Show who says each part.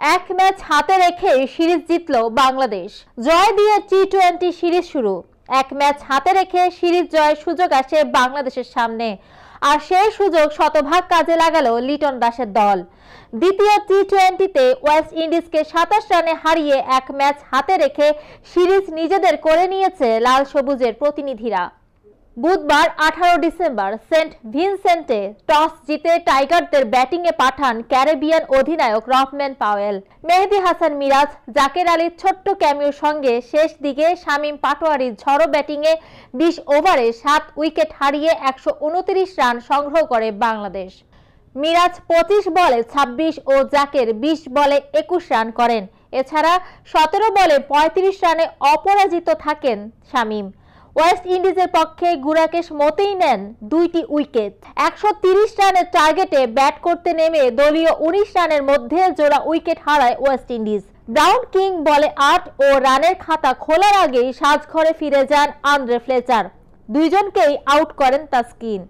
Speaker 1: এক ম্যাচ হাতে রেখে সিরিজ জিতল বাংলাদেশ। জয় দিয়ে টি-20 সিরিজ শুরু। এক ম্যাচ হাতে রেখে সিরিজ জয়ের সুযোগ আসে বাংলাদেশের সামনে, আর সেই সুযোগ শতভাগ কাজে লাগালো লিটন দাসের দল। দ্বিতীয় টি-20তে ওয়েস্ট ইন্ডিজকে 27 রানে হারিয়ে এক ম্যাচ হাতে রেখে সিরিজ নিজেদের করে নিয়েছে লাল সবুজের প্রতিনিধিরা। বুধবার 18 ডিসেম্বর সেন্ট ভিনসেন্টে টস জিতে টাইগারদের ব্যাটিংয়ে পাঠান ক্যারিবিয়ান অধিনায়ক রফম্যান পাওয়েল। মেহেদী হাসান মিরাজ, জাকের আলীর ছোট্ট ক্যামিওর সঙ্গে শেষ দিকে শামীম পাটোয়ারির ঝড়ো ব্যাটিংয়ে 20 ওভারে 7 উইকেট হারিয়ে 129 রান সংগ্রহ করে বাংলাদেশ। মিরাজ 25 বলে 26 ও জাকের 20 বলে 21 রান করেন। এছাড়া 17 বলে 35 রানে অপরাজিত থাকেন শামীম। ওয়েস্ট ইন্ডিজের পক্ষে গুরাকেশ মোতেই নেন 2টি উইকেট। 130 রানের টার্গেটে ব্যাট করতে নেমে দলীয় 19 রানের মধ্যে জোড়া উইকেট হারায় ওয়েস্ট ইন্ডিজ। ব্রাউন কিং বলে 8 ও রানের খাতা খোলার আগেই সাজঘরে ফিরে যান আন্দ্রে ফ্লেচার। দুইজনকেই আউট করেন তাসকিন।